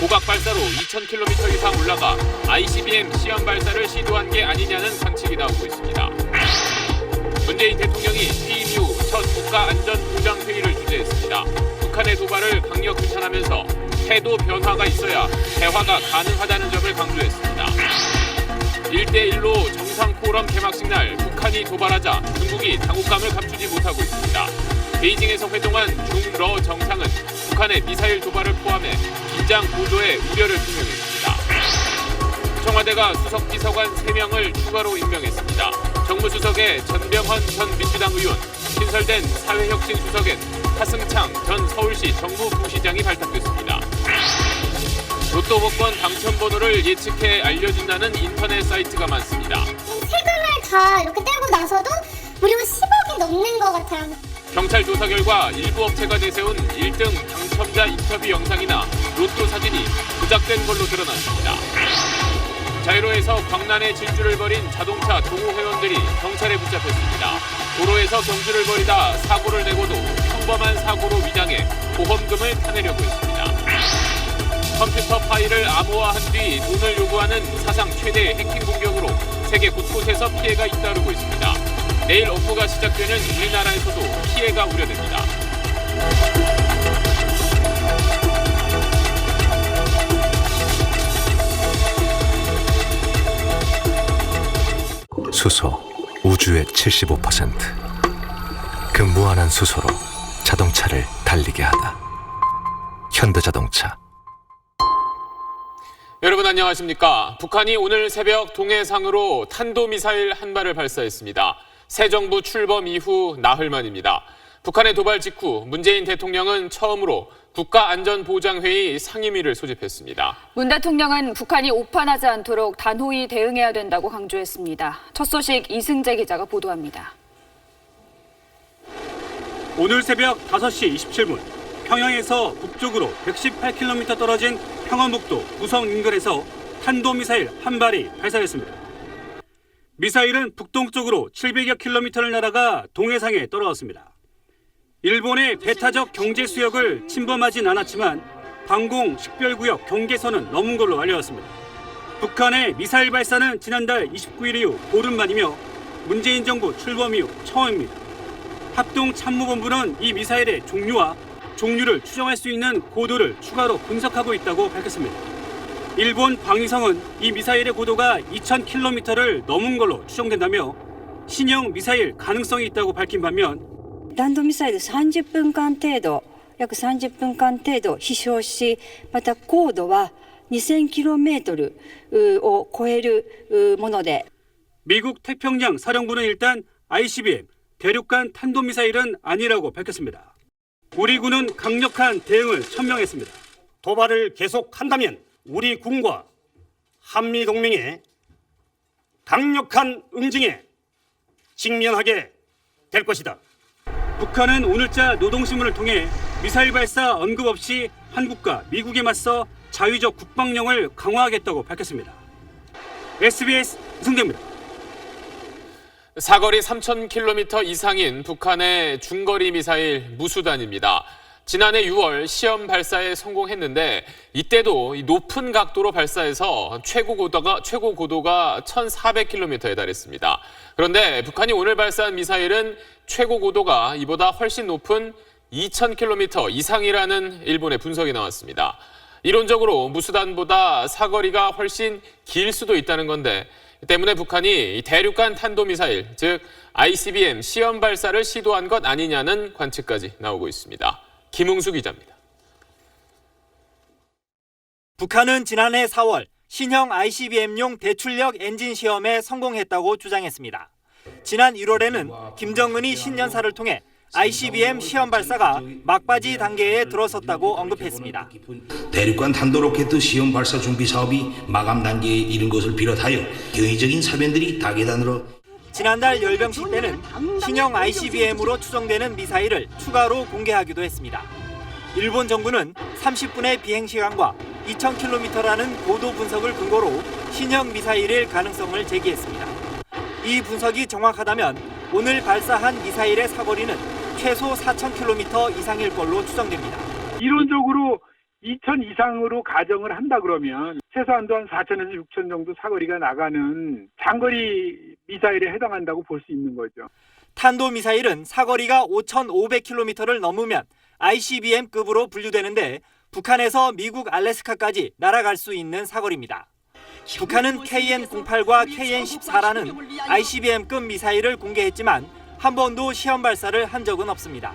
고각 발사로 2,000km 이상 올라가 ICBM 시험 발사를 시도한 게 아니냐는 관측이 나오고 있습니다. 문재인 대통령이 취임 이후 첫 국가안전보장회의를 주재했습니다. 북한의 도발을 강력 규탄하면서 태도 변화가 있어야 대화가 가능하다는 점을 강조했습니다. 1대1로 정상포럼 개막식 날 북한이 도발하자 중국이 당혹감을 감추지 못하고 있습니다. 베이징에서 회동한 중러 정상은 북한의 미사일 도발을 포함해 긴장 고조의 우려를 표명했습니다. 청와대가 수석 비서관 3명을 추가로 임명했습니다. 정무수석에 전병헌 전 민주당 의원, 신설된 사회혁신 수석엔 하승창 전 서울시 정무부시장이 발탁됐습니다. 로또 복권 당첨번호를 예측해 알려준다는 인터넷 사이트가 많습니다. 세금을 다 이렇게 떼고 나서도 무려 10억이 넘는 것 같아요. 경찰 조사 결과 일부 업체가 내세운 1등 당첨자 인터뷰 영상이나 로또 사진이 조작된 걸로 드러났습니다. 자유로에서 광란의 질주를 벌인 자동차 동호 회원들이 경찰에 붙잡혔습니다. 도로에서 경주를 벌이다 사고를 내고도 평범한 사고로 위장해 보험금을 타내려고 했습니다. 컴퓨터 파일을 암호화한 뒤 돈을 요구하는 사상 최대의 해킹 공격으로 세계 곳곳에서 피해가 잇따르고 있습니다. 내일 업무가 시작되는 우리나라에서도 피해가 우려됩니다. 수소, 우주의 75%. 그 무한한 수소로 자동차를 달리게 하다. 현대자동차. 여러분 안녕하십니까? 북한이 오늘 새벽 동해상으로 탄도미사일 한 발을 발사했습니다. 새 정부 출범 이후 나흘 만입니다. 북한의 도발 직후 문재인 대통령은 처음으로 국가안전보장회의 상임위를 소집했습니다. 문 대통령은 북한이 오판하지 않도록 단호히 대응해야 된다고 강조했습니다. 첫 소식 이승재 기자가 보도합니다. 오늘 새벽 5시 27분 평양에서 북쪽으로 118km 떨어진 평안북도 우성 인근에서 탄도미사일 한 발이 발사됐습니다. 미사일은 북동쪽으로 700여 킬로미터를 날아가 동해상에 떨어졌습니다. 일본의 배타적 경제 수역을 침범하진 않았지만 방공 식별구역 경계선은 넘은 걸로 알려졌습니다. 북한의 미사일 발사는 지난달 29일 이후 보름 만이며 문재인 정부 출범 이후 처음입니다. 합동참모본부는 이 미사일의 종류와 종류를 추정할 수 있는 고도를 추가로 분석하고 있다고 밝혔습니다. 일본 방위성은 이 미사일의 고도가 2,000km를 넘은 걸로 추정된다며 신형 미사일 가능성이 있다고 밝힌 반면 弾道ミサイル30分間程度、約30分間程度飛翔し、また高度は 2000km を超えるもので 미국 태평양 사령부는 일단 ICBM 대륙간 탄도미사일은 아니라고 밝혔습니다. 우리 군은 강력한 대응을 천명했습니다. 도발을 계속한다면 우리 군과 한미동맹의 강력한 응징에 직면하게 될 것이다. 북한은 오늘자 노동신문을 통해 미사일 발사 언급 없이 한국과 미국에 맞서 자위적 국방력을 강화하겠다고 밝혔습니다. SBS 이승재입니다. 사거리 3,000km 이상인 북한의 중거리 미사일 무수단입니다. 지난해 6월 시험 발사에 성공했는데 이때도 높은 각도로 발사해서 최고 고도가 1,400km에 달했습니다. 그런데 북한이 오늘 발사한 미사일은 최고 고도가 이보다 훨씬 높은 2,000km 이상이라는 일본의 분석이 나왔습니다. 이론적으로 무수단보다 사거리가 훨씬 길 수도 있다는 건데 때문에 북한이 대륙간 탄도미사일, 즉 ICBM 시험 발사를 시도한 것 아니냐는 관측까지 나오고 있습니다. 김웅수 기자입니다. 북한은 지난해 4월 신형 ICBM용 대출력 엔진 시험에 성공했다고 주장했습니다. 지난 1월에는 김정은이 신년사를 통해 ICBM 시험 발사가 막바지 단계에 들어섰다고 언급했습니다. 대륙간 탄도로켓 시험 발사 준비 사업이 마감 단계에 이른 것을 비롯하여 경이적인 사변들이 다계단으로 지난달 열병식 때는 신형 ICBM으로 추정되는 미사일을 추가로 공개하기도 했습니다. 일본 정부는 30분의 비행시간과 2,000km라는 고도 분석을 근거로 신형 미사일일 가능성을 제기했습니다. 이 분석이 정확하다면 오늘 발사한 미사일의 사거리는 최소 4,000km 이상일 걸로 추정됩니다. 이론적으로 2,000 이상으로 가정을 한다 그러면 최소한도 한 4,000에서 6,000 정도 사거리가 나가는 장거리 미사일에 해당한다고 볼 수 있는 거죠. 탄도미사일은 사거리가 5,500km를 넘으면 ICBM급으로 분류되는데 북한에서 미국 알래스카까지 날아갈 수 있는 사거리입니다. 북한은 KN-08과 KN-14라는 ICBM급 미사일을 공개했지만 한 번도 시험 발사를 한 적은 없습니다.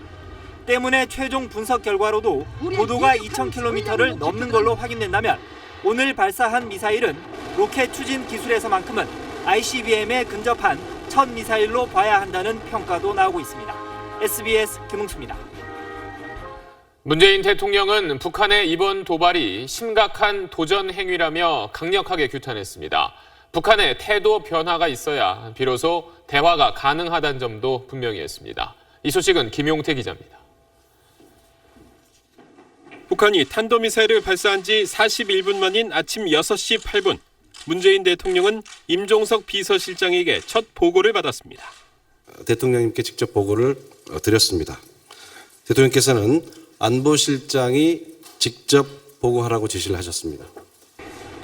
때문에 최종 분석 결과로도 고도가 2,000km를 넘는 걸로 확인된다면 오늘 발사한 미사일은 로켓 추진 기술에서만큼은 ICBM에 근접한 첫 미사일로 봐야 한다는 평가도 나오고 있습니다. SBS 김웅수입니다. 문재인 대통령은 북한의 이번 도발이 심각한 도전 행위라며 강력하게 규탄했습니다. 북한의 태도 변화가 있어야 비로소 대화가 가능하다는 점도 분명히 했습니다. 이 소식은 김용태 기자입니다. 북한이 탄도미사일을 발사한 지 41분 만인 아침 6시 8분, 문재인 대통령은 임종석 비서실장에게 첫 보고를 받았습니다. 대통령님께 직접 보고를 드렸습니다. 대통령께서는 안보실장이 직접 보고하라고 지시를 하셨습니다.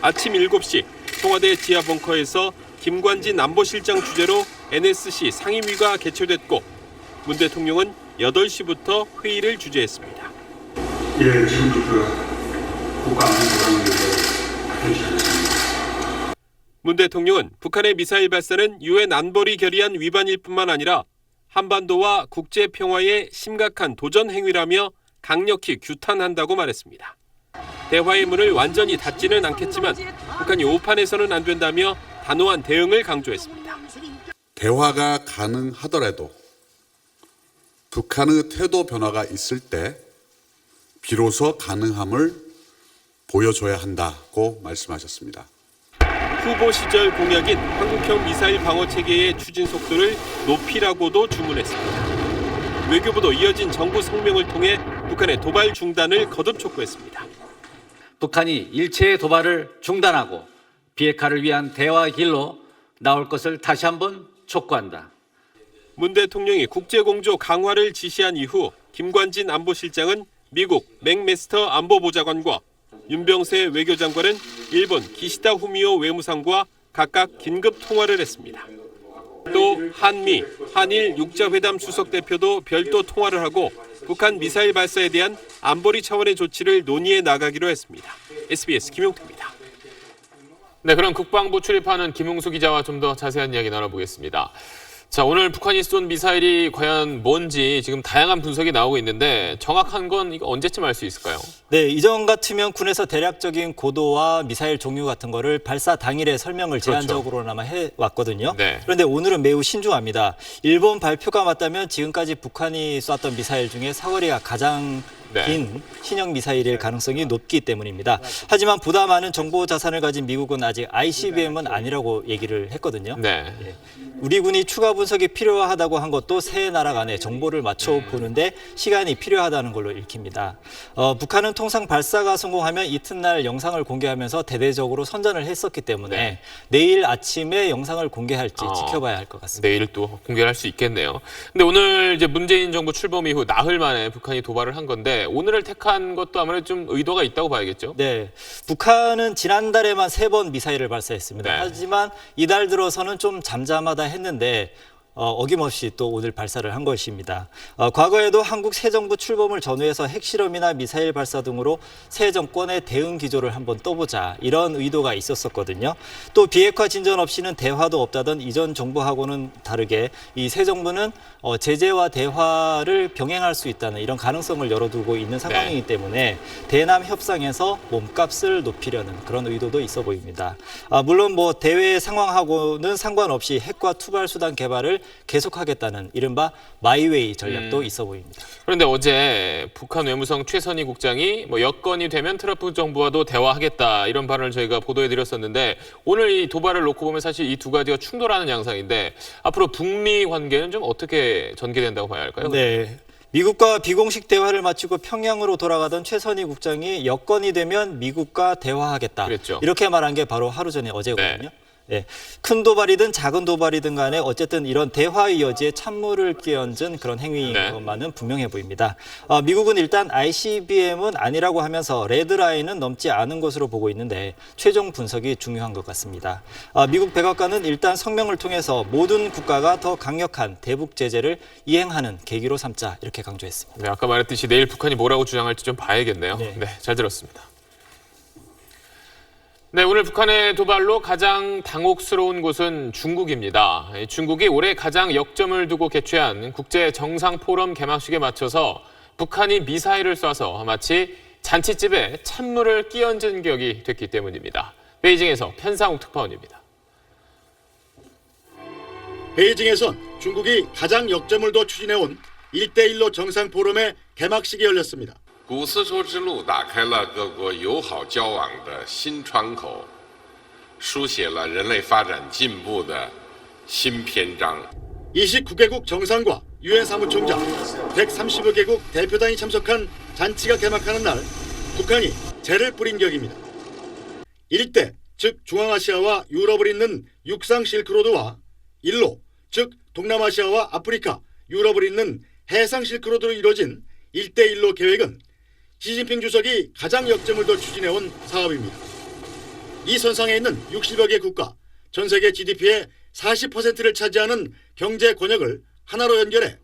아침 7시 청와대 지하 벙커에서 김관진 안보실장 주재로 NSC 상임위가 개최됐고 문 대통령은 8시부터 회의를 주재했습니다. 예, 지금부터 국가안보상황에 문 대통령은 북한의 미사일 발사는 유엔 안보리 결의안 위반일 뿐만 아니라 한반도와 국제 평화에 심각한 도전 행위라며 강력히 규탄한다고 말했습니다. 대화의 문을 완전히 닫지는 않겠지만 북한이 오판해서는 안 된다며 단호한 대응을 강조했습니다. 대화가 가능하더라도 북한의 태도 변화가 있을 때 비로소 가능함을 보여줘야 한다고 말씀하셨습니다. 후보 시절 공약인 한국형 미사일 방어 체계의 추진 속도를 높이라고도 주문했습니다. 외교부도 이어진 정부 성명을 통해 북한의 도발 중단을 거듭 촉구했습니다. 북한이 일체의 도발을 중단하고 비핵화를 위한 대화의 길로 나올 것을 다시 한번 촉구한다. 문 대통령이 국제공조 강화를 지시한 이후 김관진 안보실장은 미국 맥메스터 안보보좌관과 윤병세 외교장관은 일본 기시다 후미오 외무상과 각각 긴급 통화를 했습니다. 또 한미, 한일 육자회담 수석 대표도 별도 통화를 하고 북한 미사일 발사에 대한 안보리 차원의 조치를 논의해 나가기로 했습니다. SBS 김용태입니다. 네, 그럼 국방부 출입하는 김웅수 기자와 좀 더 자세한 이야기 나눠보겠습니다. 자, 오늘 북한이 쏜 미사일이 과연 뭔지 지금 다양한 분석이 나오고 있는데 정확한 건 이거 언제쯤 알 수 있을까요? 네, 이전 같으면 군에서 대략적인 고도와 미사일 종류 같은 거를 발사 당일에 설명을 제한적으로나마 해왔거든요. 네. 그런데 오늘은 매우 신중합니다. 일본 발표가 맞다면 지금까지 북한이 쐈던 미사일 중에 사거리가 가장 긴 신형 미사일일 가능성이 높기 때문입니다. 하지만 보다 많은 정보 자산을 가진 미국은 아직 ICBM은 아니라고 얘기를 했거든요. 네. 예. 우리 군이 추가 분석이 필요하다고 한 것도 세 나라 간에 정보를 맞춰보는데 시간이 필요하다는 걸로 읽힙니다. 북한은 통상 발사가 성공하면 이튿날 영상을 공개하면서 대대적으로 선전을 했었기 때문에 내일 아침에 영상을 공개할지 지켜봐야 할 것 같습니다. 내일 또 공개할 수 있겠네요. 근데 오늘 이제 문재인 정부 출범 이후 나흘 만에 북한이 도발을 한 건데 오늘을 택한 것도 아무래도 좀 의도가 있다고 봐야겠죠? 네, 북한은 지난달에만 3번 미사일을 발사했습니다. 하지만 이달 들어서는 좀 잠잠하다 했는데 어김없이 또 오늘 발사를 한 것입니다. 과거에도 한국 새 정부 출범을 전후해서 핵실험이나 미사일 발사 등으로 새 정권의 대응 기조를 한번 떠보자 이런 의도가 있었거든요. 또 비핵화 진전 없이는 대화도 없다던 이전 정부하고는 다르게 이 새 정부는 제재와 대화를 병행할 수 있다는 이런 가능성을 열어두고 있는 상황이기 때문에 대남 협상에서 몸값을 높이려는 그런 의도도 있어 보입니다. 물론 뭐 대외 상황하고는 상관없이 핵과 투발 수단 개발을 계속하겠다는 이른바 마이웨이 전략도 있어 보입니다. 그런데 어제 북한 외무성 최선희 국장이 뭐 여건이 되면 트럼프 정부와도 대화하겠다 이런 발언을 저희가 보도해드렸었는데 오늘 이 도발을 놓고 보면 사실 이 두 가지가 충돌하는 양상인데 앞으로 북미 관계는 좀 어떻게 전개된다고 봐야 할까요? 네. 미국과 비공식 대화를 마치고 평양으로 돌아가던 최선희 국장이 여건이 되면 미국과 대화하겠다. 그랬죠. 이렇게 말한 게 바로 하루 전에 어제거든요. 예, 큰 도발이든 작은 도발이든 간에 어쨌든 이런 대화의 여지에 찬물을 끼얹은 그런 행위인 것만은 분명해 보입니다. 미국은 일단 ICBM은 아니라고 하면서 레드라인은 넘지 않은 것으로 보고 있는데 최종 분석이 중요한 것 같습니다. 미국 백악관은 일단 성명을 통해서 모든 국가가 더 강력한 대북 제재를 이행하는 계기로 삼자 이렇게 강조했습니다. 네, 아까 말했듯이 내일 북한이 뭐라고 주장할지 좀 봐야겠네요. 네, 잘 들었습니다. 네, 오늘 북한의 도발로 가장 당혹스러운 곳은 중국입니다. 중국이 올해 가장 역점을 두고 개최한 국제 정상 포럼 개막식에 맞춰서 북한이 미사일을 쏴서 마치 잔치집에 찬물을 끼얹은 격이 됐기 때문입니다. 베이징에서 편상욱 특파원입니다. 베이징에선 중국이 가장 역점을 둬 추진해온 1대1로 정상 포럼의 개막식이 열렸습니다. 古丝绸之路打开了各国友好交往的新窗口，书写了人类发展进步的新篇章。 29개국 정상과 유엔 사무총장, 130여 개국 대표단이 참석한 잔치가 개막하는 날 북한이 재를 뿌린 격입니다. 일대, 즉 중앙아시아와 유럽을 잇는 육상 실크로드와 일로, 즉 동남아시아와 아프리카, 유럽을 잇는 해상 실크로드로 이뤄진 1대1로 계획은 시진핑 주석이 가장 역점을 둬 추진해온 사업입니다. 이 선상에 있는 60여 개 국가, 전 세계 GDP의 40%를 차지하는 경제 권역을 하나로 연결해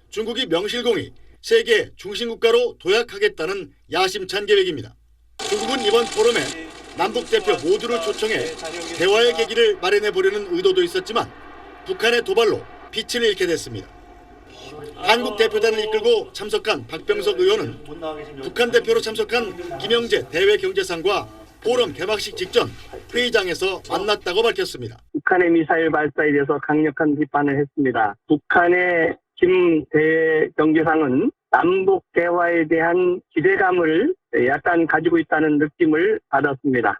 중국이 명실공히 세계 중심국가로 도약하겠다는 야심찬 계획입니다. 중국은 이번 포럼에 남북 대표 모두를 초청해 대화의 계기를 마련해 보려는 의도도 있었지만 북한의 도발로 빛을 잃게 됐습니다. 한국 대표단을 이끌고 참석한 박병석 의원은 북한 대표로 참석한 김영재 대외경제상과 포럼 개막식 직전 회의장에서 만났다고 밝혔습니다. 북한의 미사일 발사에 대해서 강력한 비판을 했습니다. 북한의 김 대외경제상은 남북 대화에 대한 기대감을 약간 가지고 있다는 느낌을 받았습니다.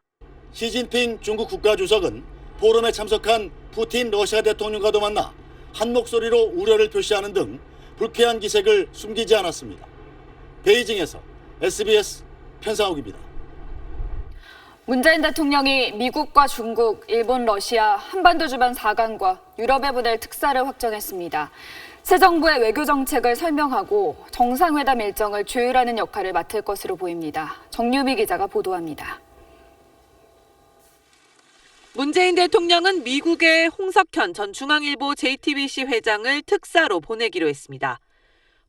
시진핑 중국 국가주석은 포럼에 참석한 푸틴 러시아 대통령과도 만나 한 목소리로 우려를 표시하는 등 불쾌한 기색을 숨기지 않았습니다. 베이징에서 SBS 편상욱입니다. 문재인 대통령이 미국과 중국, 일본, 러시아, 한반도 주변 4강과 유럽에 보낼 특사를 확정했습니다. 새 정부의 외교 정책을 설명하고 정상회담 일정을 조율하는 역할을 맡을 것으로 보입니다. 정유미 기자가 보도합니다. 문재인 대통령은 미국의 홍석현 전 중앙일보 JTBC 회장을 특사로 보내기로 했습니다.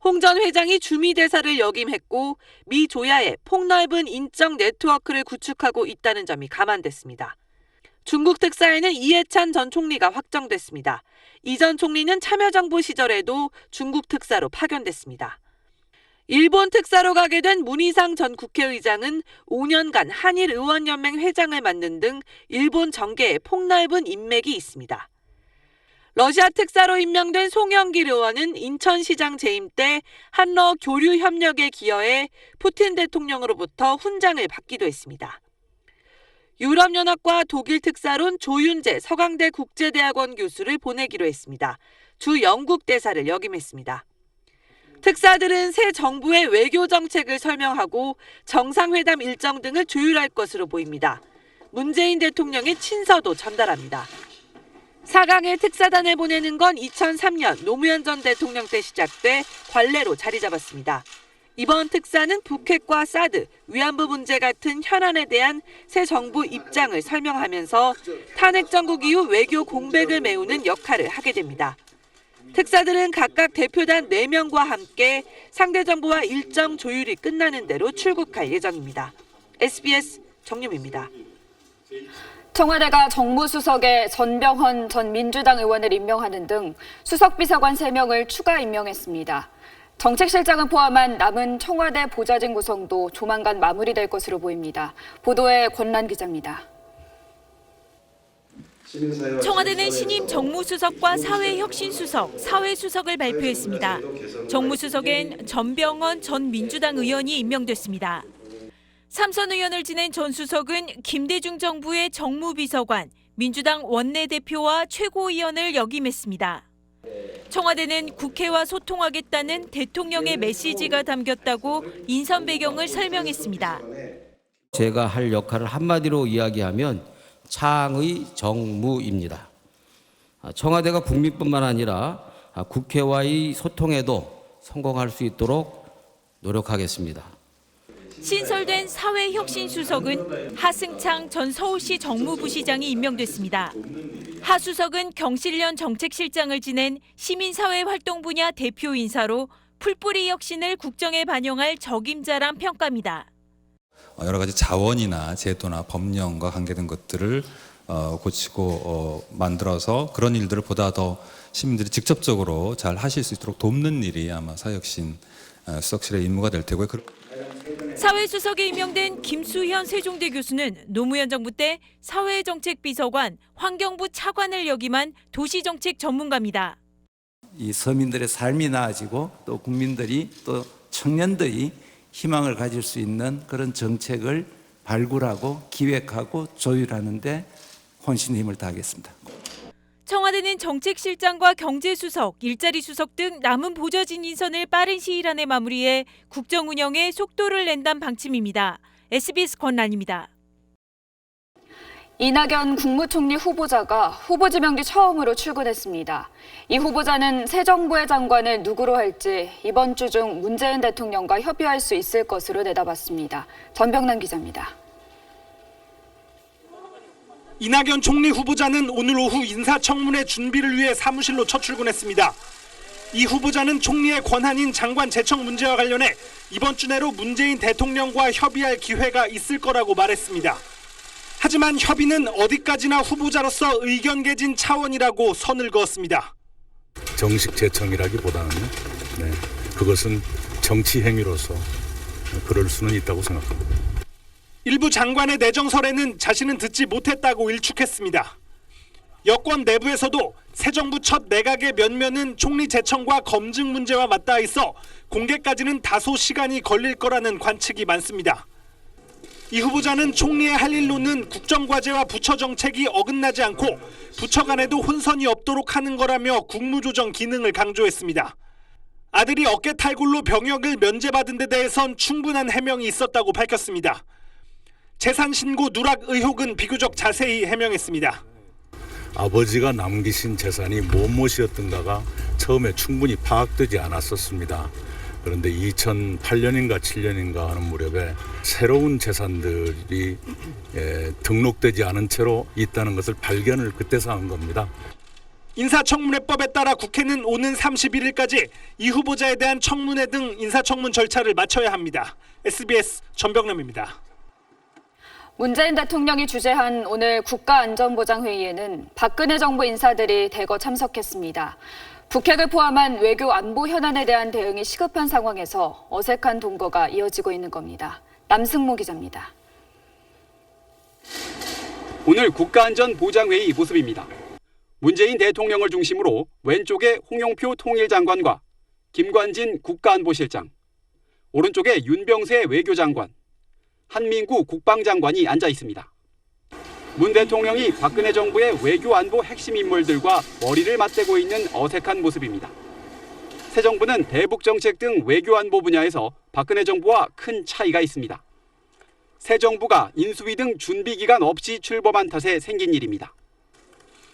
홍 전 회장이 주미 대사를 역임했고 미 조야에 폭넓은 인적 네트워크를 구축하고 있다는 점이 감안됐습니다. 중국 특사에는 이해찬 전 총리가 확정됐습니다. 이 전 총리는 참여정부 시절에도 중국 특사로 파견됐습니다. 일본 특사로 가게 된 문희상 전 국회의장은 5년간 한일의원연맹 회장을 맡는 등 일본 정계에 폭넓은 인맥이 있습니다. 러시아 특사로 임명된 송영길 의원은 인천시장 재임 때 한러 교류 협력에 기여해 푸틴 대통령으로부터 훈장을 받기도 했습니다. 유럽연합과 독일 특사론 조윤재 서강대 국제대학원 교수를 보내기로 했습니다. 주 영국 대사를 역임했습니다. 특사들은 새 정부의 외교 정책을 설명하고 정상회담 일정 등을 조율할 것으로 보입니다. 문재인 대통령의 친서도 전달합니다. 4강에 특사단을 보내는 건 2003년 노무현 전 대통령 때 시작돼 관례로 자리 잡았습니다. 이번 특사는 북핵과 사드, 위안부 문제 같은 현안에 대한 새 정부 입장을 설명하면서 탄핵 정국 이후 외교 공백을 메우는 역할을 하게 됩니다. 특사들은 각각 대표단 4명과 함께 상대 정부와 일정 조율이 끝나는 대로 출국할 예정입니다. SBS 정유미입니다. 청와대가 정무수석에 전병헌 전 민주당 의원을 임명하는 등 수석비서관 3명을 추가 임명했습니다. 정책실장을 포함한 남은 청와대 보좌진 구성도 조만간 마무리될 것으로 보입니다. 보도에 권란 기자입니다. 청와대는 신임 정무수석과 사회혁신수석, 사회수석을 발표했습니다. 정무수석엔 전병헌 전 민주당 의원이 임명됐습니다. 삼선 의원을 지낸 전 수석은 김대중 정부의 정무비서관, 민주당 원내대표와 최고위원을 역임했습니다. 청와대는 국회와 소통하겠다는 대통령의 메시지가 담겼다고 인선 배경을 설명했습니다. 제가 할 역할을 한마디로 이야기하면 차항의 정무입니다. 청와대가 국민뿐만 아니라 국회와의 소통에도 성공할 수 있도록 노력하겠습니다. 신설된 사회혁신수석은 하승창 전 서울시 정무부시장이 임명됐습니다. 하 수석은 경실련 정책실장을 지낸 시민사회활동 분야 대표 인사로 풀뿌리 혁신을 국정에 반영할 적임자란 평가입니다. 여러 가지 자원이나 제도나 법령과 관계된 것들을 고치고 만들어서 그런 일들을 보다 더 시민들이 직접적으로 잘 하실 수 있도록 돕는 일이 아마 사회혁신 수석실의 임무가 될 테고요. 사회수석에 임명된 김수현 세종대 교수는 노무현 정부 때 사회정책비서관, 환경부 차관을 역임한 도시정책 전문가입니다. 이 서민들의 삶이 나아지고 또 국민들이 또 청년들이 희망을 가질 수 있는 그런 정책을 발굴하고 기획하고 조율하는 데 혼신의 힘을 다하겠습니다. 청와대는 정책실장과 경제수석, 일자리수석 등 남은 보좌진 인선을 빠른 시일 안에 마무리해 국정 운영에 속도를 낸다는 방침입니다. SBS 권란입니다. 이낙연 국무총리 후보자가 후보 지명지 처음으로 출근했습니다. 이 후보자는 새 정부의 장관을 누구로 할지 이번 주 중 문재인 대통령과 협의할 수 있을 것으로 내다봤습니다. 전병남 기자입니다. 이낙연 총리 후보자는 오늘 오후 인사청문회 준비를 위해 사무실로 첫 출근했습니다. 이 후보자는 총리의 권한인 장관 제청 문제와 관련해 이번 주 내로 문재인 대통령과 협의할 기회가 있을 거라고 말했습니다. 하지만 협의는 어디까지나 후보자로서 의견 개진 차원이라고 선을 그었습니다. 정식 제청이라기보다는 그것은 정치 행위로서 그럴 수는 있다고 생각합니다. 일부 장관의 내정설에는 자신은 듣지 못했다고 일축했습니다. 여권 내부에서도 새 정부 첫 내각의 면면은 총리 제청과 검증 문제와 맞닿아 있어 공개까지는 다소 시간이 걸릴 거라는 관측이 많습니다. 이 후보자는 총리의 할 일로는 국정과제와 부처 정책이 어긋나지 않고 부처 간에도 혼선이 없도록 하는 거라며 국무조정 기능을 강조했습니다. 아들이 어깨 탈골로 병역을 면제받은 데 대해선 충분한 해명이 있었다고 밝혔습니다. 재산 신고 누락 의혹은 비교적 자세히 해명했습니다. 아버지가 남기신 재산이 무엇이었던가가 처음에 충분히 파악되지 않았었습니다. 그런데 2008년인가 7년인가 하는 무렵에 새로운 재산들이 등록되지 않은 채로 있다는 것을 발견을 그때서 한 겁니다. 인사청문회법에 따라 국회는 오는 31일까지 이 후보자에 대한 청문회 등 인사청문 절차를 마쳐야 합니다. SBS 전병남입니다. 문재인 대통령이 주재한 오늘 국가안전보장회의에는 박근혜 정부 인사들이 대거 참석했습니다. 북핵을 포함한 외교 안보 현안에 대한 대응이 시급한 상황에서 어색한 동거가 이어지고 있는 겁니다. 남승모 기자입니다. 오늘 국가안전보장회의 모습입니다. 문재인 대통령을 중심으로 왼쪽에 홍영표 통일장관과 김관진 국가안보실장, 오른쪽에 윤병세 외교장관, 한민구 국방장관이 앉아 있습니다. 문 대통령이 박근혜 정부의 외교 안보 핵심 인물들과 머리를 맞대고 있는 어색한 모습입니다. 새 정부는 대북 정책 등 외교 안보 분야에서 박근혜 정부와 큰 차이가 있습니다. 새 정부가 인수위 등 준비 기간 없이 출범한 탓에 생긴 일입니다.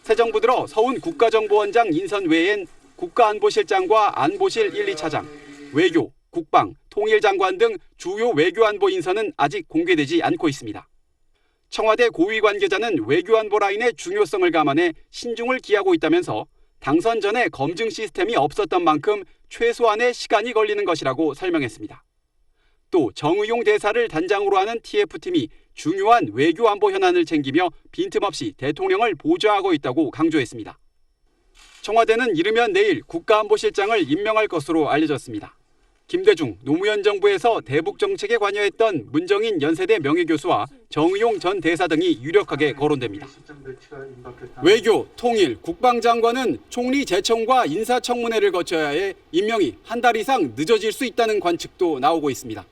새 정부 들어 서훈 국가정보원장 인선 외엔 국가안보실장과 안보실 1, 2차장, 외교, 국방, 통일장관 등 주요 외교안보 인선은 아직 공개되지 않고 있습니다. 청와대 고위 관계자는 외교안보 라인의 중요성을 감안해 신중을 기하고 있다면서 당선 전에 검증 시스템이 없었던 만큼 최소한의 시간이 걸리는 것이라고 설명했습니다. 또 정의용 대사를 단장으로 하는 TF팀이 중요한 외교안보 현안을 챙기며 빈틈없이 대통령을 보좌하고 있다고 강조했습니다. 청와대는 이르면 내일 국가안보실장을 임명할 것으로 알려졌습니다. 김대중, 노무현 정부에서 대북 정책에 관여했던 문정인 연세대 명예교수와 정의용 전 대사 등이 유력하게 거론됩니다. 외교, 통일, 국방장관은 총리 제청과 인사청문회를 거쳐야 해 임명이 한 달 이상 늦어질 수 있다는 관측도 나오고 있습니다.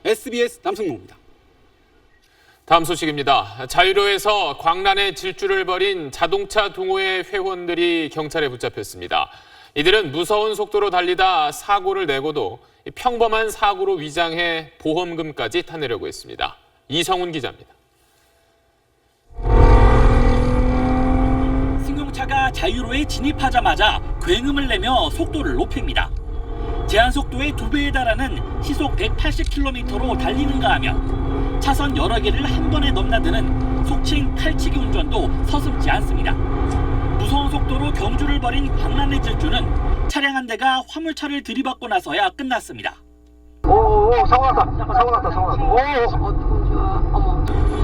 SBS 남승모입니다. 다음 소식입니다. 자유로에서 광란의 질주를 벌인 자동차 동호회 회원들이 경찰에 붙잡혔습니다. 이들은 무서운 속도로 달리다 사고를 내고도 평범한 사고로 위장해 보험금까지 타내려고 했습니다. 이성훈 기자입니다. 경차가 자유로에 진입하자마자 굉음을 내며 속도를 높입니다. 제한 속도의 2배에 달하는 시속 180km로 달리는가 하면 차선 여러 개를 한 번에 넘나드는 속칭 칼치기 운전도 서슴지 않습니다. 무서운 속도로 경주를 벌인 광란의 질주는 차량 한 대가 화물차를 들이받고 나서야 끝났습니다. 사고 났다.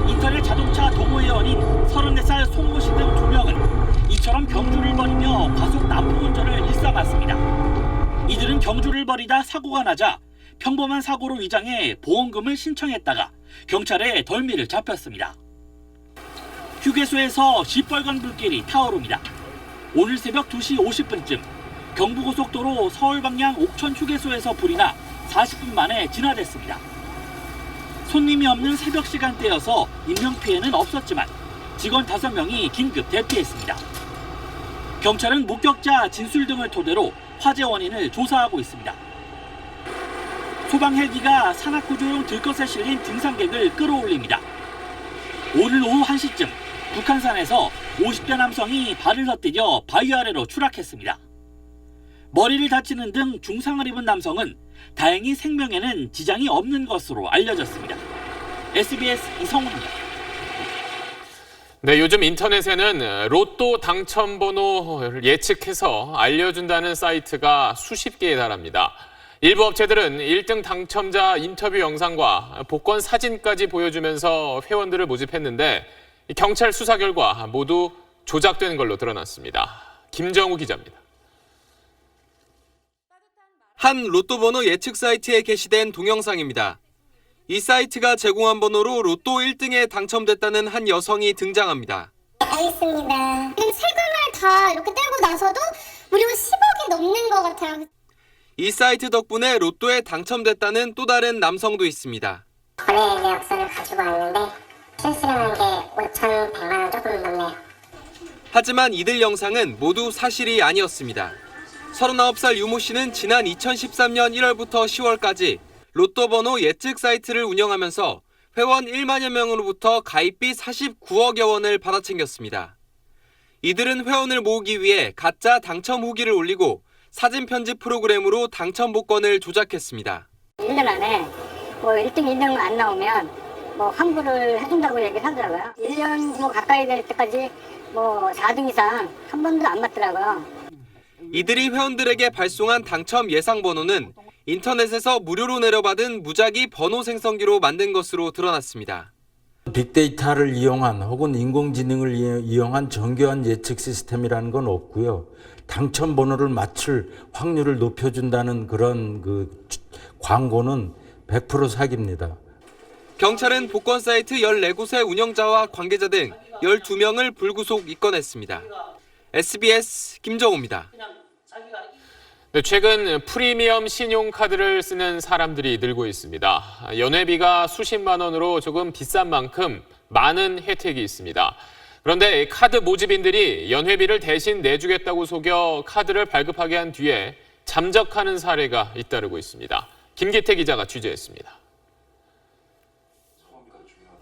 인터넷 자동차 동호회원인 34살 송모 씨 등 2명은 이처럼 경주를 벌이며 과속 난폭 운전을 일삼았습니다. 이들은 경주를 벌이다 사고가 나자 평범한 사고로 위장해 보험금을 신청했다가 경찰에 덜미를 잡혔습니다. 휴게소에서 시뻘건 불길이 타오릅니다. 오늘 새벽 2시 50분쯤 경부고속도로 서울 방향 옥천 휴게소에서 불이 나 40분 만에 진화됐습니다. 손님이 없는 새벽 시간대여서 인명피해는 없었지만 직원 5명이 긴급 대피했습니다. 경찰은 목격자 진술 등을 토대로 화재 원인을 조사하고 있습니다. 소방 헬기가 산악구조용 들것에 실린 등산객을 끌어올립니다. 오늘 오후 1시쯤 북한산에서 50대 남성이 발을 헛디뎌 바위 아래로 추락했습니다. 머리를 다치는 등 중상을 입은 남성은 다행히 생명에는 지장이 없는 것으로 알려졌습니다. SBS 이성훈입니다. 네, 요즘 인터넷에는 로또 당첨 번호를 예측해서 알려준다는 사이트가 수십 개에 달합니다. 일부 업체들은 1등 당첨자 인터뷰 영상과 복권 사진까지 보여주면서 회원들을 모집했는데 경찰 수사 결과 모두 조작된 걸로 드러났습니다. 김정우 기자입니다. 한 로또 번호 예측 사이트에 게시된 동영상입니다. 이 사이트가 제공한 번호로 로또 1등에 당첨됐다는 한 여성이 등장합니다. 알겠습니다. 지금 세금을 다 이렇게 떼고 나서도 무려 10억이 넘는 것 같아요. 이 사이트 덕분에 로또에 당첨됐다는 또 다른 남성도 있습니다. 거래 계약서를 가지고 왔는데 실수령한 게 5,100만 원 조금 넘네요. 하지만 이들 영상은 모두 사실이 아니었습니다. 39살 유모 씨는 지난 2013년 1월부터 10월까지 로또 번호 예측 사이트를 운영하면서 회원 1만여 명으로부터 가입비 49억여 원을 받아챙겼습니다. 이들은 회원을 모으기 위해 가짜 당첨 후기를 올리고 사진 편집 프로그램으로 당첨 복권을 조작했습니다. 1년 안에 뭐 1등, 2등 안 나오면 뭐 환불을 해준다고 얘기를 하더라고요. 1년 뭐 가까이 될 때까지 뭐 4등 이상 한 번도 안 맞더라고요. 이들이 회원들에게 발송한 당첨 예상 번호는 인터넷에서 무료로 내려받은 무작위 번호 생성기로 만든 것으로 드러났습니다. 빅데이터를 이용한 혹은 인공지능을 이용한 정교한 예측 시스템이라는 건 없고요. 당첨 번호를 맞출 확률을 높여준다는 그런 광고는 100% 사기입니다. 경찰은 복권 사이트 14곳의 운영자와 관계자 등 12명을 불구속 입건했습니다. SBS 김정우입니다. 네, 최근 프리미엄 신용카드를 쓰는 사람들이 늘고 있습니다. 연회비가 수십만 원으로 조금 비싼 만큼 많은 혜택이 있습니다. 그런데 카드 모집인들이 연회비를 대신 내주겠다고 속여 카드를 발급하게 한 뒤에 잠적하는 사례가 잇따르고 있습니다. 김기태 기자가 취재했습니다.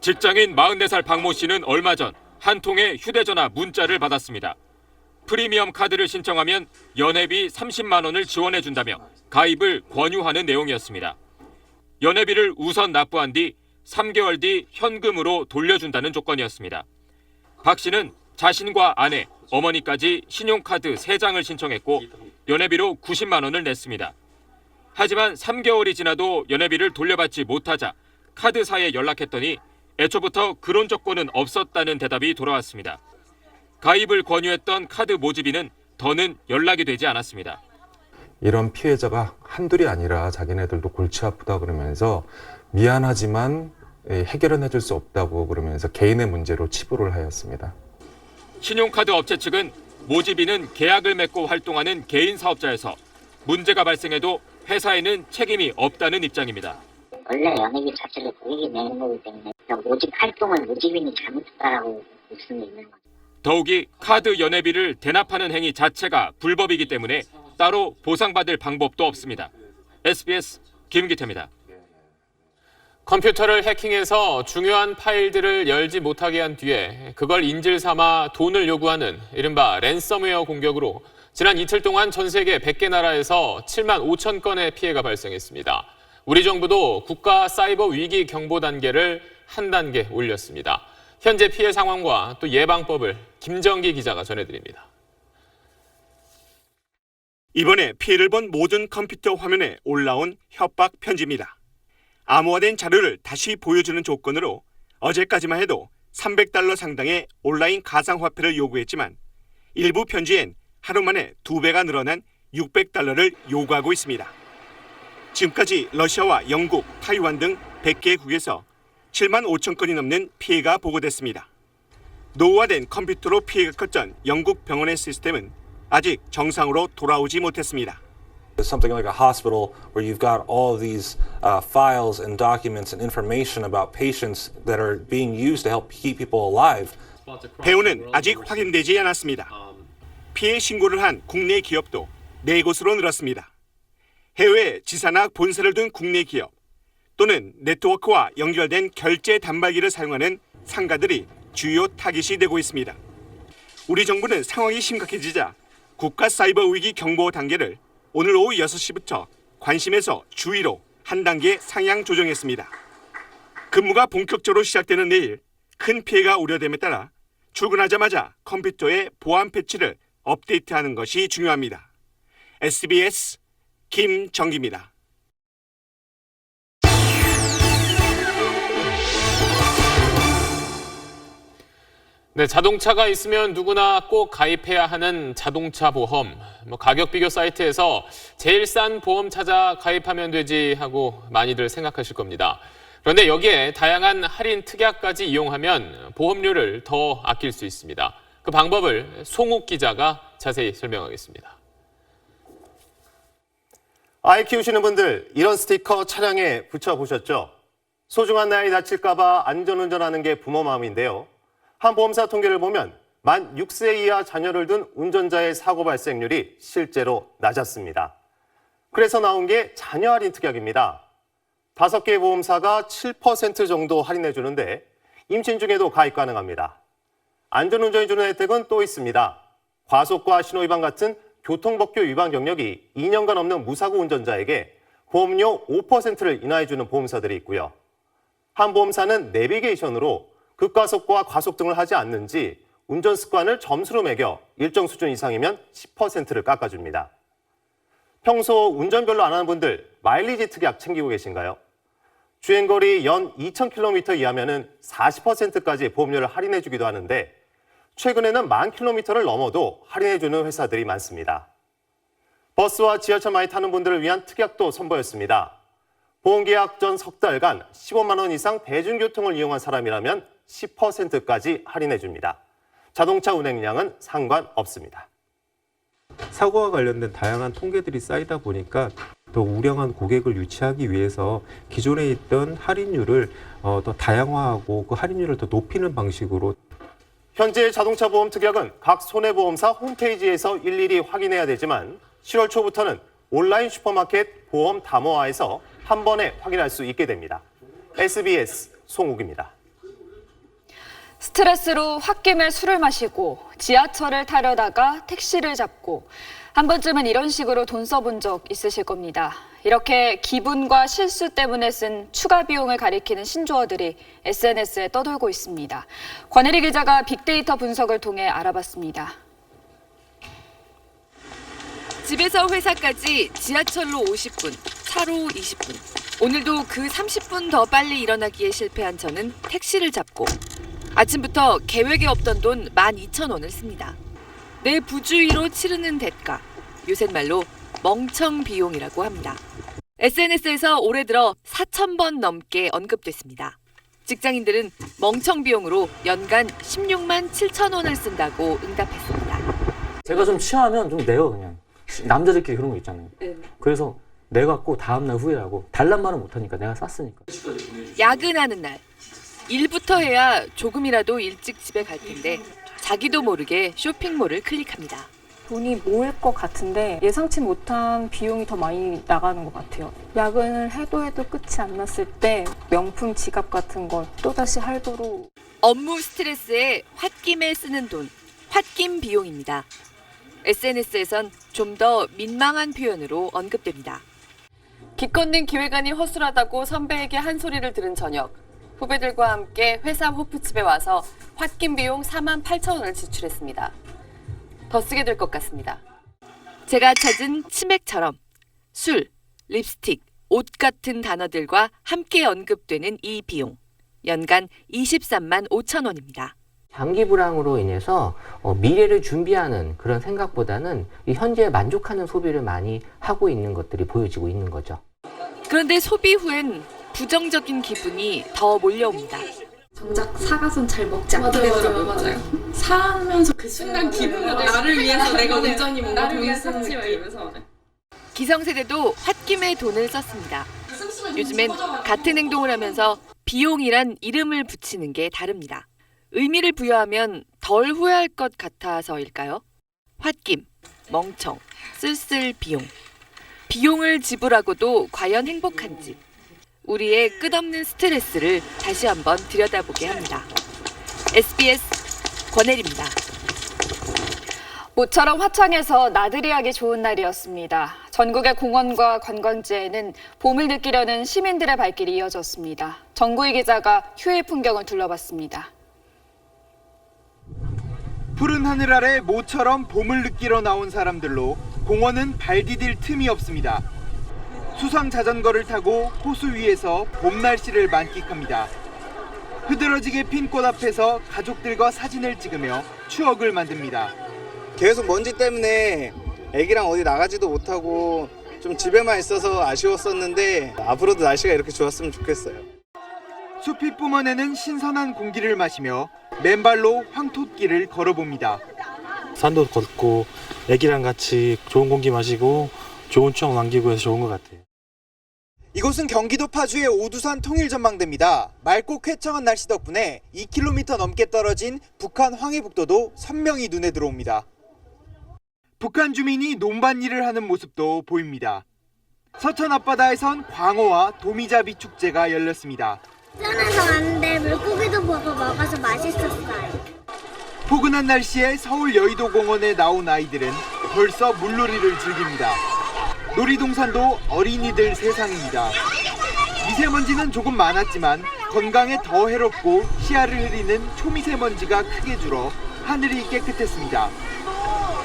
직장인 44살 박모 씨는 얼마 전 한 통의 휴대전화 문자를 받았습니다. 프리미엄 카드를 신청하면 연회비 30만 원을 지원해준다며 가입을 권유하는 내용이었습니다. 연회비를 우선 납부한 뒤 3개월 뒤 현금으로 돌려준다는 조건이었습니다. 박 씨는 자신과 아내, 어머니까지 신용카드 3장을 신청했고 연회비로 90만 원을 냈습니다. 하지만 3개월이 지나도 연회비를 돌려받지 못하자 카드사에 연락했더니 애초부터 그런 조건은 없었다는 대답이 돌아왔습니다. 가입을 권유했던 카드 모집인은 더는 연락이 되지 않았습니다. 이런 피해자가 한둘이 아니라 자기네들도 골치 아프다 그러면서 미안하지만 해결은 해줄 수 없다고 그러면서 개인의 문제로 치부를 하였습니다. 신용카드 업체 측은 모집인은 계약을 맺고 활동하는 개인 사업자여서 문제가 발생해도 회사에는 책임이 없다는 입장입니다. 원래 연예계 자체를 고객이 내는 거기 때문에 모집 활동을 모집인이 잘못했다라고 볼 수는 있는 거죠. 더욱이 카드 연회비를 대납하는 행위 자체가 불법이기 때문에 따로 보상받을 방법도 없습니다. SBS 김기태입니다. 컴퓨터를 해킹해서 중요한 파일들을 열지 못하게 한 뒤에 그걸 인질 삼아 돈을 요구하는 이른바 랜섬웨어 공격으로 지난 이틀 동안 전 세계 100개 나라에서 7만 5천 건의 피해가 발생했습니다. 우리 정부도 국가 사이버 위기 경보 단계를 한 단계 올렸습니다. 현재 피해 상황과 또 예방법을 김정기 기자가 전해드립니다. 이번에 피해를 본 모든 컴퓨터 화면에 올라온 협박 편지입니다. 암호화된 자료를 다시 보여주는 조건으로 어제까지만 해도 $300 상당의 온라인 가상화폐를 요구했지만 일부 편지엔 하루 만에 2배가 늘어난 $600를 요구하고 있습니다. 지금까지 러시아와 영국, 타이완 등 100개국에서 7만 5천 건이 넘는 피해가 보고됐습니다. 노후화된 컴퓨터로 피해가 컸던 영국 병원의 시스템은 아직 정상으로 돌아오지 못했습니다. Something like a hospital where you've got all of these files and documents and information about patients that are being used to help keep people alive. 배후는 아직 확인되지 않았습니다. 피해 신고를 한 국내 기업도 4곳으로 늘었습니다. 해외에 지사나 본사를 둔 국내 기업 또는 네트워크와 연결된 결제 단말기를 사용하는 상가들이 주요 타깃이 되고 있습니다. 우리 정부는 상황이 심각해지자 국가 사이버 위기 경보 단계를 오늘 오후 6시부터 관심에서 주의로 한 단계 상향 조정했습니다. 근무가 본격적으로 시작되는 내일 큰 피해가 우려됨에 따라 출근하자마자 컴퓨터의 보안 패치를 업데이트하는 것이 중요합니다. SBS 김정기입니다. 네, 자동차가 있으면 누구나 꼭 가입해야 하는 자동차 보험. 가격 비교 사이트에서 제일 싼 보험 찾아 가입하면 되지 하고 많이들 생각하실 겁니다. 그런데 여기에 다양한 할인 특약까지 이용하면 보험료를 더 아낄 수 있습니다. 그 방법을 송욱 기자가 자세히 설명하겠습니다. 아이 키우시는 분들 이런 스티커 차량에 붙여보셨죠? 소중한 내 아이 다칠까 봐 안전운전하는 게 부모 마음인데요. 한 보험사 통계를 보면 만 6세 이하 자녀를 둔 운전자의 사고 발생률이 실제로 낮았습니다. 그래서 나온 게 자녀 할인 특약입니다. 5개의 보험사가 7% 정도 할인해 주는데 임신 중에도 가입 가능합니다. 안전운전이 주는 혜택은 또 있습니다. 과속과 신호위반 같은 교통법규 위반 경력이 2년간 없는 무사고 운전자에게 보험료 5%를 인하해 주는 보험사들이 있고요. 한 보험사는 내비게이션으로 급과속과 과속 등을 하지 않는지 운전 습관을 점수로 매겨 일정 수준 이상이면 10%를 깎아줍니다. 평소 운전 별로 안 하는 분들 마일리지 특약 챙기고 계신가요? 주행거리 연 2,000km 이하면 40%까지 보험료를 할인해 주기도 하는데 최근에는 10,000km를 넘어도 할인해 주는 회사들이 많습니다. 버스와 지하철 많이 타는 분들을 위한 특약도 선보였습니다. 보험계약 전 석 달간 15만 원 이상 대중교통을 이용한 사람이라면 10%까지 할인해 줍니다. 자동차 운행량은 상관없습니다. 사고와 관련된 다양한 통계들이 쌓이다 보니까 더 우량한 고객을 유치하기 위해서 기존에 있던 할인율을 더 다양화하고 그 할인율을 더 높이는 방식으로 현재 자동차 보험 특약은 각 손해보험사 홈페이지에서 일일이 확인해야 되지만 10월 초부터는 온라인 슈퍼마켓 보험 담화에서 한 번에 확인할 수 있게 됩니다. SBS 송욱입니다. 스트레스로 홧김에 술을 마시고 지하철을 타려다가 택시를 잡고 한 번쯤은 이런 식으로 돈 써본 적 있으실 겁니다. 이렇게 기분과 실수 때문에 쓴 추가 비용을 가리키는 신조어들이 SNS에 떠돌고 있습니다. 권혜리 기자가 빅데이터 분석을 통해 알아봤습니다. 집에서 회사까지 지하철로 50분, 차로 20분. 오늘도 그 30분 더 빨리 일어나기에 실패한 저는 택시를 잡고 아침부터 계획에 없던 돈 12,000원을 씁니다. 내 부주의로 치르는 대가, 요샌 말로 멍청 비용이라고 합니다. SNS에서 올해 들어 4,000번 넘게 언급됐습니다. 직장인들은 멍청 비용으로 연간 16만 7,000원을 쓴다고 응답했습니다. 제가 좀 취하면 좀 내요, 그냥. 남자들끼리 그런 거 있잖아요. 그래서 내갖고 다음날 후회하고 달란 말은 못하니까 내가 쌌으니까. 야근하는 날. 일부터 해야 조금이라도 일찍 집에 갈 텐데 자기도 모르게 쇼핑몰을 클릭합니다. 돈이 모일 것 같은데 예상치 못한 비용이 더 많이 나가는 것 같아요. 야근을 해도 끝이 안 났을 때 명품 지갑 같은 거 또다시 할부로. 업무 스트레스에 홧김에 쓰는 돈, 홧김 비용입니다. SNS에선 좀 더 민망한 표현으로 언급됩니다. 기껏 낸 기획안이 허술하다고 선배에게 한 소리를 들은 저녁. 후배들과 함께 회사 호프집에 와서 홧김 비용 48,000원을 지출했습니다. 더 쓰게 될 것 같습니다. 제가 찾은 치맥처럼 술, 립스틱, 옷 같은 단어들과 함께 언급되는 이 비용. 연간 23만 5천 원입니다. 장기 불황으로 인해서 미래를 준비하는 그런 생각보다는 이 현재에 만족하는 소비를 많이 하고 있는 것들이 보여지고 있는 거죠. 그런데 소비 후엔 부정적인 기분이 더 몰려옵니다. 정작 사가선 잘 먹지 않게 되더라고요. 맞아요. 사면서 그 순간 기분으로 나를 위해서 내가 온전히 뭔가 돈을 썼지 이러면서. 기성세대도 홧김에 돈을 썼습니다. 요즘엔 같은 행동을 하면서 비용이란 이름을 붙이는 게 다릅니다. 의미를 부여하면 덜 후회할 것 같아서일까요? 홧김, 멍청, 쓸쓸 비용. 비용을 지불하고도 과연 행복한지. 우리의 끝없는 스트레스를 다시 한번 들여다보게 합니다. SBS 권혜리입니다. 모처럼 화창해서 나들이 하기 좋은 날이었습니다. 전국의 공원과 관광지에는 봄을 느끼려는 시민들의 발길이 이어졌습니다. 정구희 기자가 휴일 풍경을 둘러봤습니다. 푸른 하늘 아래 모처럼 봄을 느끼러 나온 사람들로 공원은 발 디딜 틈이 없습니다. 수상 자전거를 타고 호수 위에서 봄 날씨를 만끽합니다. 흐드러지게 핀 꽃 앞에서 가족들과 사진을 찍으며 추억을 만듭니다. 계속 먼지 때문에 애기랑 어디 나가지도 못하고 좀 집에만 있어서 아쉬웠었는데 앞으로도 날씨가 이렇게 좋았으면 좋겠어요. 숲이 뿜어내는 신선한 공기를 마시며 맨발로 황토길을 걸어봅니다. 산도 걷고 애기랑 같이 좋은 공기 마시고 좋은 추억 남기고 해서 좋은 것 같아요. 이곳은 경기도 파주의 오두산 통일전망대입니다. 맑고 쾌청한 날씨 덕분에 2km 넘게 떨어진 북한 황해북도도 선명히 눈에 들어옵니다. 북한 주민이 논밭일을 하는 모습도 보입니다. 서천 앞바다에선 광어와 도미잡이 축제가 열렸습니다. 시원해서 왔는데 물고기도 보고 먹어서 맛있었어요. 포근한 날씨에 서울 여의도 공원에 나온 아이들은 벌써 물놀이를 즐깁니다. 놀이동산도 어린이들 세상입니다. 미세먼지는 조금 많았지만 건강에 더 해롭고 시야를 흐리는 초미세먼지가 크게 줄어 하늘이 깨끗했습니다.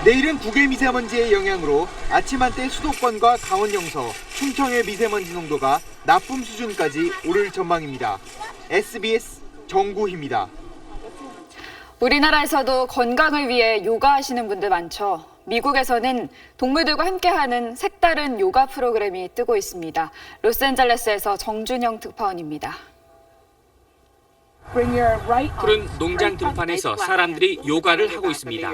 내일은 국외 미세먼지의 영향으로 아침 한때 수도권과 강원 영서, 충청의 미세먼지 농도가 나쁨 수준까지 오를 전망입니다. SBS 정구희입니다. 우리나라에서도 건강을 위해 요가하시는 분들 많죠. 미국에서는 동물들과 함께하는 색다른 요가 프로그램이 뜨고 있습니다. 로스앤젤레스에서 정준영 특파원입니다. 푸른 농장 들판에서 사람들이 요가를 하고 있습니다.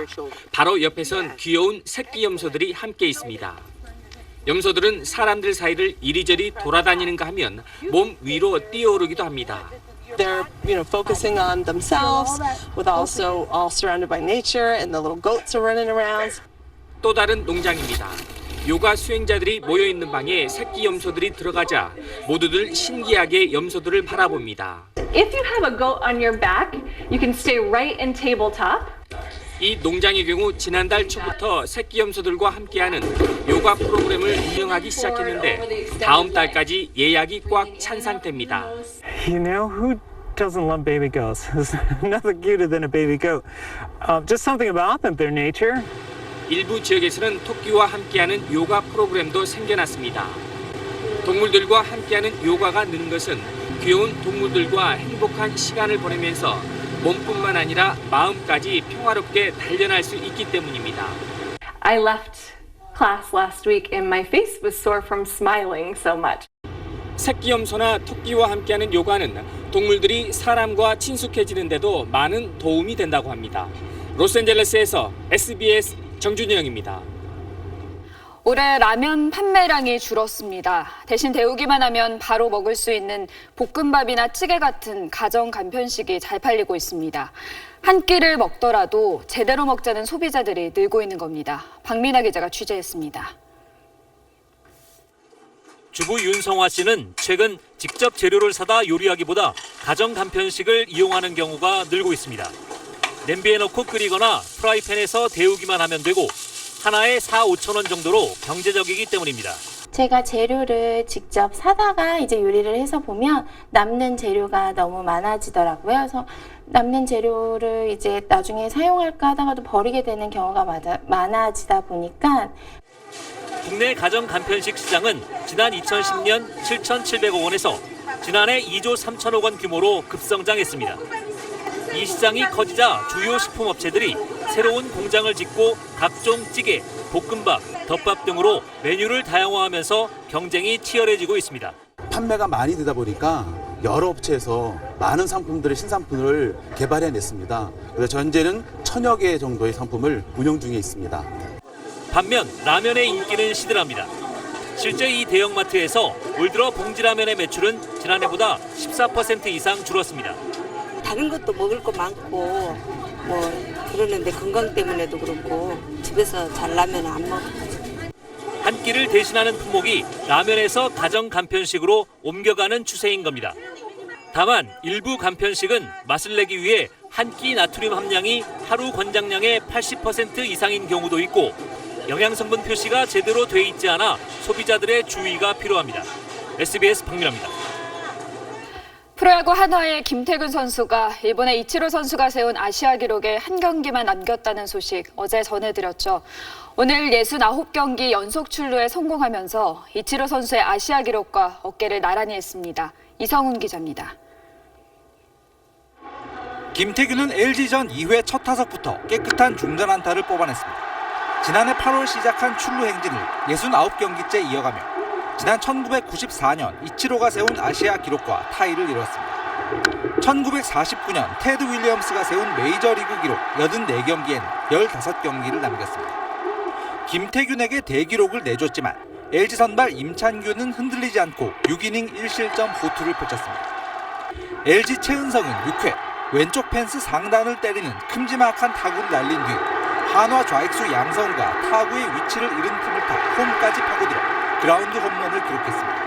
바로 옆에선 귀여운 새끼 염소들이 함께 있습니다. 염소들은 사람들 사이를 이리저리 돌아다니는가 하면 몸 위로 뛰어오르기도 합니다. They're, focusing on themselves, with also all surrounded by nature, and the little goats are running around. 또 다른 농장입니다. 요가 수행자들이 모여 있는 방에 새끼 염소들이 들어가자 모두들 신기하게 염소들을 바라봅니다. If you have a goat on your back, you can stay right in tabletop. 이 농장의 경우 지난달 초부터 새끼 염소들과 함께하는 요가 프로그램을 운영하기 시작했는데 다음 달까지 예약이 꽉 찬 상태입니다. You know, who doesn't love baby goats? There's nothing cuter than a baby goat. Just something about them, their nature. 일부 지역에서는 토끼와 함께하는 요가 프로그램도 생겨났습니다. 동물들과 함께하는 요가가 느는 것은 귀여운 동물들과 행복한 시간을 보내면서 몸뿐만 아니라 마음까지 평화롭게 단련할 수 있기 때문입니다. I left class last week and my face was sore from smiling so much. 새끼 염소나 토끼와 함께하는 요가는 동물들이 사람과 친숙해지는 데도 많은 도움이 된다고 합니다. 로스앤젤레스에서 SBS 정준영입니다. 올해 라면 판매량이 줄었습니다. 대신 데우기만 하면 바로 먹을 수 있는 볶음밥이나 찌개 같은 가정 간편식이 잘 팔리고 있습니다. 한 끼를 먹더라도 제대로 먹자는 소비자들이 늘고 있는 겁니다. 박민아 기자가 취재했습니다. 주부 윤성화 씨는 최근 직접 재료를 사다 요리하기보다 가정 간편식을 이용하는 경우가 늘고 있습니다. 냄비에 넣고 끓이거나 프라이팬에서 데우기만 하면 되고 하나에 4~5천 원 정도로 경제적이기 때문입니다. 제가 재료를 직접 사다가 이제 요리를 해서 보면 남는 재료가 너무 많아지더라고요. 그래서 남는 재료를 이제 나중에 사용할까 하다가도 버리게 되는 경우가 많아지다 보니까 국내 가정 간편식 시장은 지난 2010년 7,700억 원에서 지난해 2조 3천억 원 규모로 급성장했습니다. 이 시장이 커지자 주요 식품업체들이 새로운 공장을 짓고 각종 찌개, 볶음밥, 덮밥 등으로 메뉴를 다양화하면서 경쟁이 치열해지고 있습니다. 판매가 많이 되다 보니까 여러 업체에서 많은 상품들을 신상품을 개발해냈습니다. 그래서 현재는 1,000여 개 정도의 상품을 운영 중에 있습니다. 반면 라면의 인기는 시들합니다. 실제 이 대형마트에서 올 들어 봉지라면의 매출은 지난해보다 14% 이상 줄었습니다. 다른 것도 먹을 거 많고 그러는데 건강 때문에도 그렇고 집에서 잘 라면 안 먹어요. 한 끼를 대신하는 품목이 라면에서 가정 간편식으로 옮겨가는 추세인 겁니다. 다만 일부 간편식은 맛을 내기 위해 한 끼 나트륨 함량이 하루 권장량의 80% 이상인 경우도 있고 영양성분 표시가 제대로 돼 있지 않아 소비자들의 주의가 필요합니다. SBS 박민아입니다. 프로야구 한화의 김태균 선수가 일본의 이치로 선수가 세운 아시아 기록에 한 경기만 남겼다는 소식 어제 전해드렸죠. 오늘 69경기 연속 출루에 성공하면서 이치로 선수의 아시아 기록과 어깨를 나란히 했습니다. 이성훈 기자입니다. 김태균은 LG전 2회 첫 타석부터 깨끗한 중전 안타를 뽑아냈습니다. 지난해 8월 시작한 출루 행진을 69경기째 이어가며 지난 1994년 이치로가 세운 아시아 기록과 타이를 이뤘습니다. 1949년 테드 윌리엄스가 세운 메이저리그 기록 84경기엔 15경기를 남겼습니다. 김태균에게 대기록을 내줬지만 LG 선발 임찬규는 흔들리지 않고 6이닝 1실점 호투를 펼쳤습니다. LG 최은성은 6회 왼쪽 펜스 상단을 때리는 큼지막한 타구를 날린 뒤 한화 좌익수 양성우가 타구의 위치를 잃은 틈을 타 홈까지 파고들어 그라운드 홈런을 기록했습니다.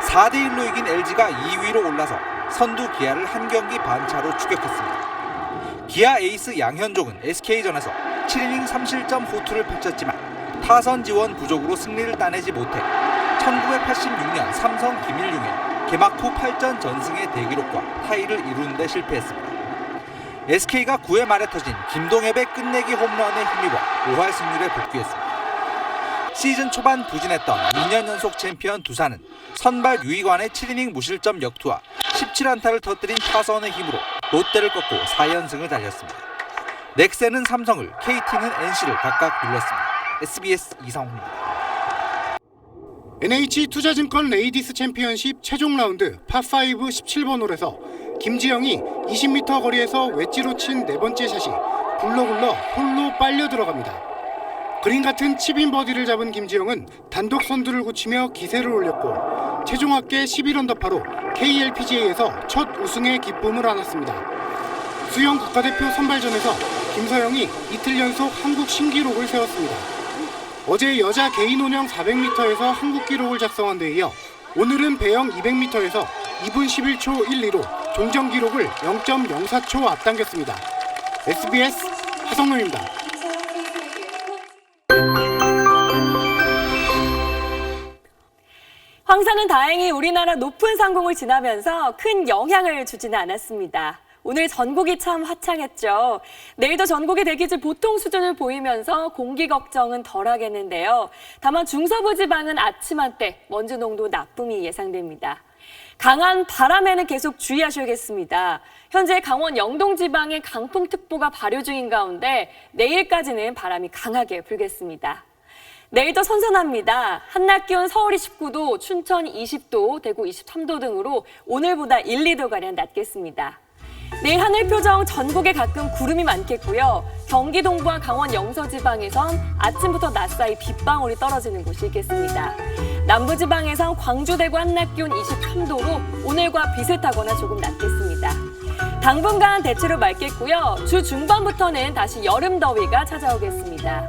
4대1로 이긴 LG가 2위로 올라서 선두 기아를 한 경기 반 차로 추격했습니다. 기아 에이스 양현종은 SK전에서 7이닝 3실점 호투를 펼쳤지만 타선 지원 부족으로 승리를 따내지 못해 1986년 삼성 김일용의 개막 후 8전 전승의 대기록과 타이를 이루는 데 실패했습니다. SK가 9회 말에 터진 김동엽의 끝내기 홈런에 힘입어 5할 승률에 복귀했습니다. 시즌 초반 부진했던 2년 연속 챔피언 두산은 선발 유이관의 7이닝 무실점 역투와 17안타를 터뜨린 타선의 힘으로 롯데를 꺾고 4연승을 달렸습니다. 넥센은 삼성을, KT는 NC를 각각 눌렀습니다. SBS 이상호입니다. NH투자증권 레이디스 챔피언십 최종 라운드 파5 17번 홀에서 김지영이 20m 거리에서 웨지로 친 네 번째 샷이 굴러굴러 홀로 빨려 들어갑니다. 그린 같은 칩인 버디를 잡은 김지영은 단독 선두를 굳히며 기세를 올렸고 최종 합계 11언더파로 KLPGA에서 첫 우승의 기쁨을 안았습니다. 수영 국가대표 선발전에서 김서영이 이틀 연속 한국 신기록을 세웠습니다. 어제 여자 개인 혼영 400m에서 한국 기록을 작성한 데 이어 오늘은 배영 200m에서 2분 11초 12로 종전 기록을 0.04초 앞당겼습니다. SBS 하성룡입니다. 황사는 다행히 우리나라 높은 상공을 지나면서 큰 영향을 주지는 않았습니다. 오늘 전국이 참 화창했죠. 내일도 전국의 대기질 보통 수준을 보이면서 공기 걱정은 덜하겠는데요. 다만 중서부 지방은 아침 한때 먼지 농도 나쁨이 예상됩니다. 강한 바람에는 계속 주의하셔야겠습니다. 현재 강원 영동 지방에 강풍특보가 발효 중인 가운데 내일까지는 바람이 강하게 불겠습니다. 내일도 선선합니다. 한낮 기온 서울이 19도, 춘천 20도, 대구 23도 등으로 오늘보다 1, 2도가량 낮겠습니다. 내일 하늘 표정 전국에 가끔 구름이 많겠고요. 경기 동부와 강원 영서 지방에선 아침부터 낮 사이 빗방울이 떨어지는 곳이 있겠습니다. 남부 지방에선 광주, 대구 한낮 기온 23도로 오늘과 비슷하거나 조금 낮겠습니다. 당분간 대체로 맑겠고요. 주 중반부터는 다시 여름 더위가 찾아오겠습니다.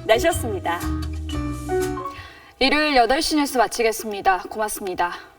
날씨였습니다. 일요일 8시 뉴스 마치겠습니다. 고맙습니다.